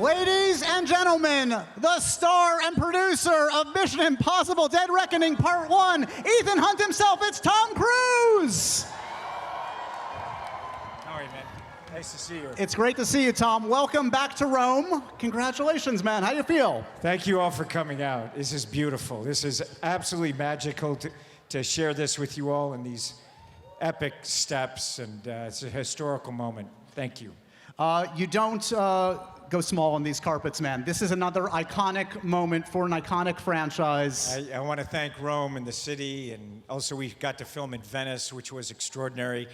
Ladies and gentlemen, the star and producer of Mission Impossible Dead Reckoning Part 1, Ethan Hunt himself, it's Tom Cruise! How are you, man? Nice to see you. It's great to see you, Tom. Welcome back to Rome. Congratulations, man. How you feel? Thank you all for coming out. This is beautiful. This is absolutely magical to share this with you all in these epic steps, and it's a historical moment. Thank you. You don't go small on these carpets, man. This is another iconic moment for an iconic franchise. I want to thank Rome and the city, and also we got to film in Venice, which was extraordinary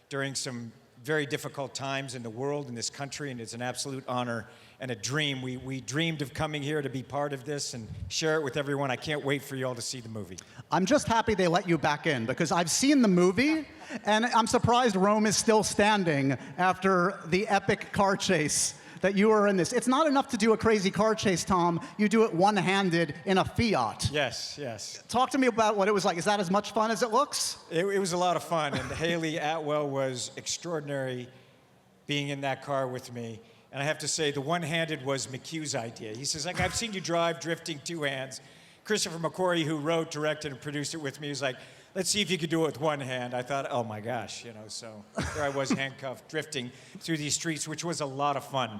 during some very difficult times in the world, in this country, and it's an absolute honor and a dream. We dreamed of coming here to be part of this and share it with everyone. I can't wait for you all to see the movie. I'm just happy they let you back in, because I've seen the movie, and I'm surprised Rome is still standing after the epic car chase that you were in this. It's not enough to do a crazy car chase, Tom. You do it one-handed in a Fiat. Yes, yes. Talk to me about what it was like. Is that as much fun as it looks? It was a lot of fun, and Haley Atwell was extraordinary being in that car with me. And I have to say, the one-handed was McHugh's idea. He says, like, I've seen you drive drifting two hands. Christopher McQuarrie, who wrote, directed, and produced it with me, was like, let's see if you could do it with one hand. I thought, oh my gosh, you know, so there I was handcuffed, drifting through these streets, which was a lot of fun.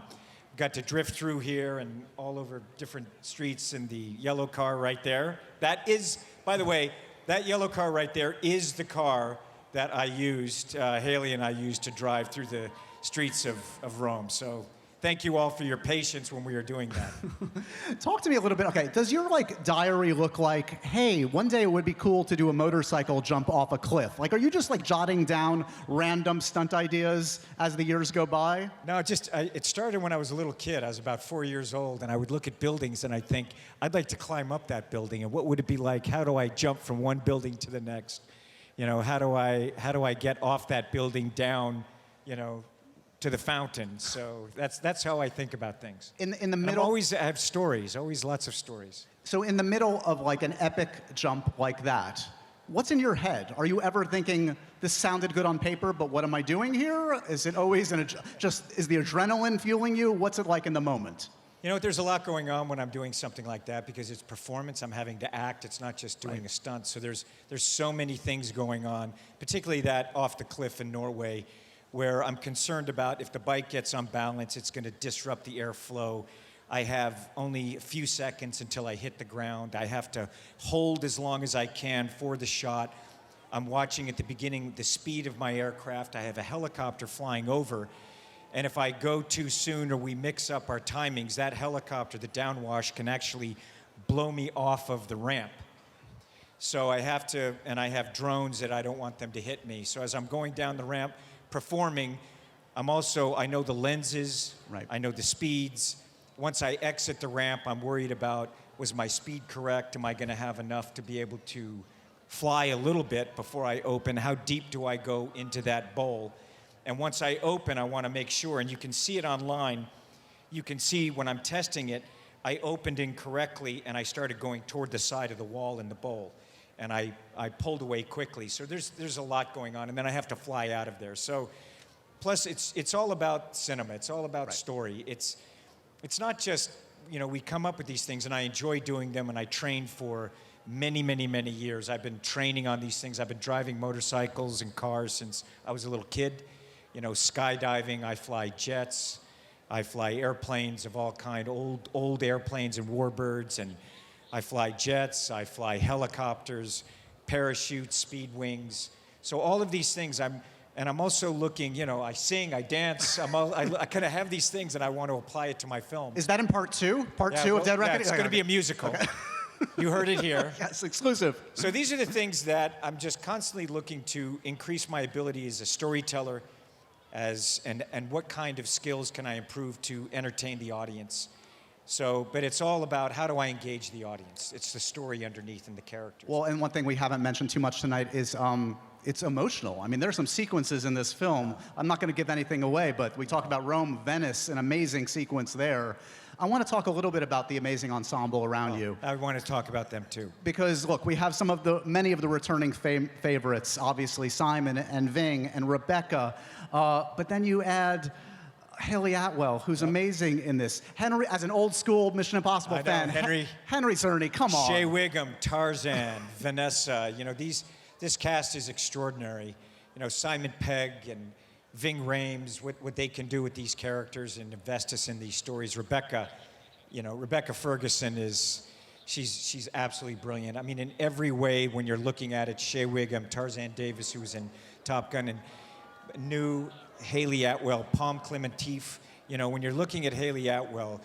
Got to drift through here and all over different streets in the yellow car right there. That is, by the way, that yellow car right there is the car that I used, Haley and I used to drive through the streets of Rome. So thank you all for your patience when we were doing that. Talk to me a little bit. Okay, does your diary look like, hey, one day it would be cool to do a motorcycle jump off a cliff? Like, are you just jotting down random stunt ideas as the years go by? No, it started when I was a little kid. I was about 4 years old, and I would look at buildings and I'd think, I'd like to climb up that building, and what would it be like? How do I jump from one building to the next? You know, how do I get off that building down, you know, to the fountain? So that's how I think about things. In the middle, I have stories, always lots of stories. So in the middle of an epic jump like that, what's in your head? Are you ever thinking, this sounded good on paper, but what am I doing here? Is it always is the adrenaline fueling you? What's it like in the moment? You know, there's a lot going on when I'm doing something like that, because it's performance. I'm having to act. It's not just doing a stunt. So there's so many things going on, particularly that off the cliff in Norway, where I'm concerned about if the bike gets unbalanced, it's going to disrupt the airflow. I have only a few seconds until I hit the ground. I have to hold as long as I can for the shot. I'm watching at the beginning the speed of my aircraft. I have a helicopter flying over. And if I go too soon or we mix up our timings, that helicopter, the downwash, can actually blow me off of the ramp. So I have to, and I have drones that I don't want them to hit me. So as I'm going down the ramp, performing, I know the lenses, right. I know the speeds. Once I exit the ramp, I'm worried about, was my speed correct? Am I going to have enough to be able to fly a little bit before I open? How deep do I go into that bowl? And once I open, I want to make sure, and you can see it online, you can see when I'm testing it, I opened incorrectly and I started going toward the side of the wall in the bowl. And I pulled away quickly. So there's a lot going on, and then I have to fly out of there. So, plus it's all about cinema. It's all about story. It's not just, you know, we come up with these things, and I enjoy doing them, and I trained for many, many, many years. I've been training on these things. I've been driving motorcycles and cars since I was a little kid. You know, skydiving. I fly jets. I fly airplanes of all kind, old airplanes and warbirds, and I fly jets, I fly helicopters, parachutes, speed wings. So all of these things, I'm also looking, you know, I sing, I dance, I kind of have these things and I want to apply it to my film. Is that in part two? Part two of Dead Reckoning? Yeah, it's going to be a musical. Okay. You heard it here. Yes, exclusive. So these are the things that I'm just constantly looking to increase my ability as a storyteller, and what kind of skills can I improve to entertain the audience. So, but it's all about how do I engage the audience. It's the story underneath and the characters. Well, and one thing we haven't mentioned too much tonight is it's emotional. I mean, there's some sequences in this film. I'm not going to give anything away, but we talk about Rome, Venice, an amazing sequence there. I want to talk a little bit about the amazing ensemble around you. I want to talk about them too. Because look, we have many of the returning favorites, obviously Simon and Ving and Rebecca, but then you add Haley Atwell, who's amazing in this. Henry, as an old school Mission Impossible I know, fan. Henry Czerny, come on. Shea Wiggum, Tarzan, Vanessa, this cast is extraordinary. Simon Pegg and Ving Rhames, what they can do with these characters and invest us in these stories. Rebecca Ferguson she's absolutely brilliant. I mean, in every way, when you're looking at it, Shea Wiggum, Tarzan Davis, who was in Top Gun, and new Haley Atwell, Palm Clementif. When you're looking at Haley Atwell,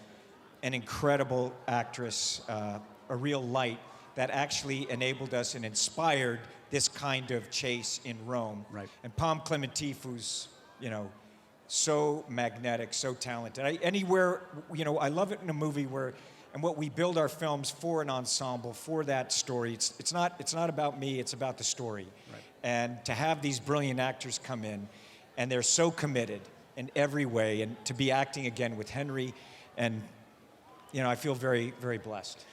an incredible actress, a real light that actually enabled us and inspired this kind of chase in Rome. Right. And Palm Clementif, who's, so magnetic, so talented. I love it in a movie and what we build our films for an ensemble, for that story. It's not about me, it's about the story. Right. And to have these brilliant actors come in, and they're so committed in every way, and to be acting again with Henry, and I feel very, very blessed.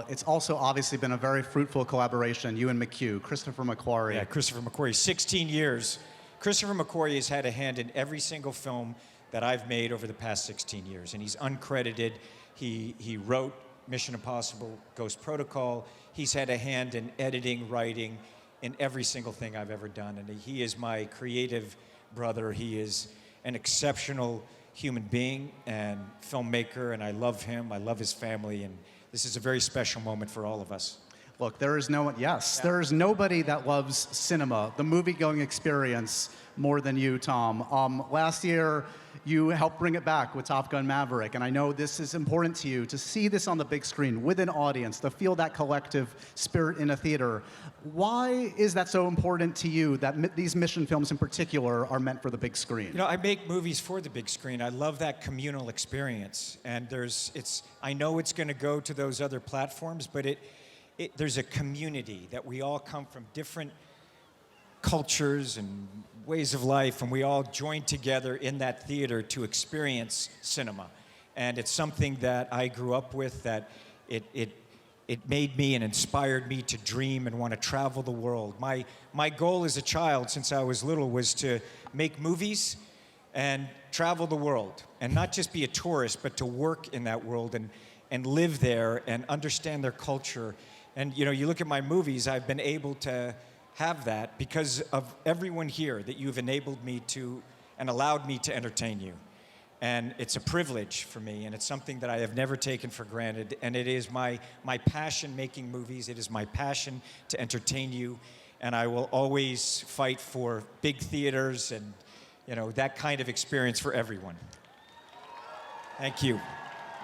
It's also obviously been a very fruitful collaboration, you and McHugh, Christopher McQuarrie. Yeah, Christopher McQuarrie, 16 years. Christopher McQuarrie has had a hand in every single film that I've made over the past 16 years, and he's uncredited. He wrote Mission Impossible, Ghost Protocol. He's had a hand in editing, writing, in every single thing I've ever done, and he is my creative brother. He is an exceptional human being and filmmaker, and I love him. I love his family, and this is a very special moment for all of us. Look, there is nobody that loves cinema, the movie-going experience, more than you, Tom. Last year, you helped bring it back with Top Gun Maverick, and I know this is important to you, to see this on the big screen with an audience, to feel that collective spirit in a theater. Why is that so important to you that these mission films in particular are meant for the big screen? I make movies for the big screen. I love that communal experience, and I know it's going to go to those other platforms, but there's a community that we all come from different cultures and ways of life, and we all join together in that theater to experience cinema. And it's something that I grew up with, that it made me and inspired me to dream and want to travel the world. My goal as a child, since I was little, was to make movies and travel the world, and not just be a tourist, but to work in that world and live there and understand their culture. And you look at my movies, I've been able to have that because of everyone here, that you've enabled me to and allowed me to entertain you. And it's a privilege for me, and it's something that I have never taken for granted. And it is my passion making movies. It is my passion to entertain you. And I will always fight for big theaters and that kind of experience for everyone. Thank you.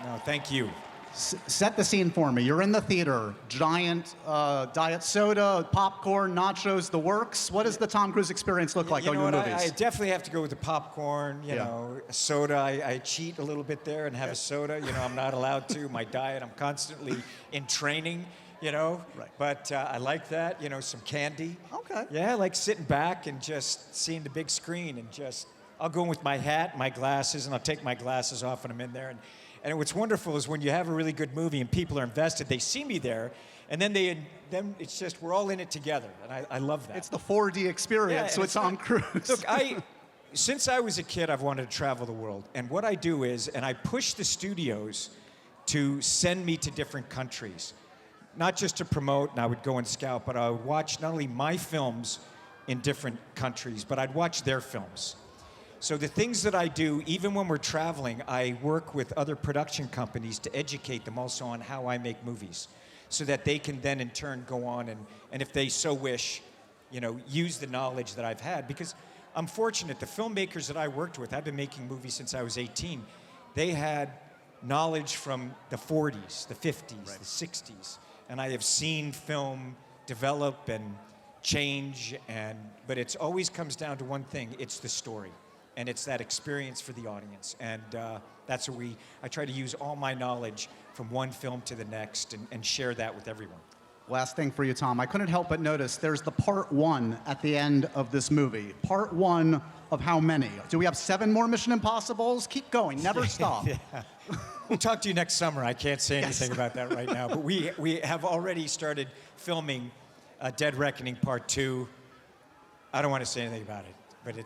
No, thank you. Set the scene for me. You're in the theater, giant diet soda, popcorn, nachos, the works. What does the Tom Cruise experience look like on your movies? I definitely have to go with the popcorn, a soda. I cheat a little bit there and have a soda. I'm not allowed to. My diet, I'm constantly in training, Right. But I like that, some candy. Okay. Yeah, I like sitting back and just seeing the big screen and I'll go in with my hat, my glasses, and I'll take my glasses off when I'm in there. And what's wonderful is when you have a really good movie and people are invested, they see me there, and then it's just, we're all in it together, and I love that. It's the 4D experience with Tom Cruise. Look, since I was a kid, I've wanted to travel the world, and what I do is, and I push the studios to send me to different countries, not just to promote, and I would go and scout, but I would watch not only my films in different countries, but I'd watch their films. So the things that I do, even when we're traveling, I work with other production companies to educate them also on how I make movies, so that they can then in turn go on and if they so wish, use the knowledge that I've had. Because I'm fortunate, the filmmakers that I worked with, I've been making movies since I was 18, they had knowledge from the 40s, the 50s, right, the 60s. And I have seen film develop and change, but it always comes down to one thing, it's the story. And it's that experience for the audience. And that's what I try to use all my knowledge from one film to the next and share that with everyone. Last thing for you, Tom. I couldn't help but notice there's the part 1 at the end of this movie. Part 1 of how many? Do we have 7 more Mission Impossibles? Keep going, never stop. Yeah. We'll talk to you next summer. I can't say anything about that right now. But we have already started filming Dead Reckoning Part 2. I don't want to say anything about it. But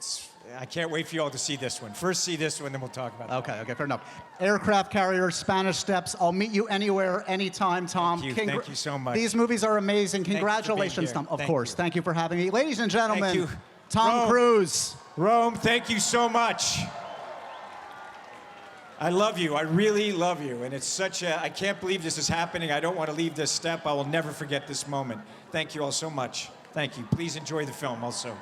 I can't wait for you all to see this one. First see this one, then we'll talk about that. Okay, fair enough. Aircraft carriers, Spanish Steps. I'll meet you anywhere, anytime, Tom. Thank you so much. These movies are amazing. Congratulations, Thank you for being Tom. here. Of course. Thank you for having me. Ladies and gentlemen, Thank you. Tom Rome. Cruise. Rome, thank you so much. I love you. I really love you. And it's I can't believe this is happening. I don't want to leave this step. I will never forget this moment. Thank you all so much. Thank you. Please enjoy the film also.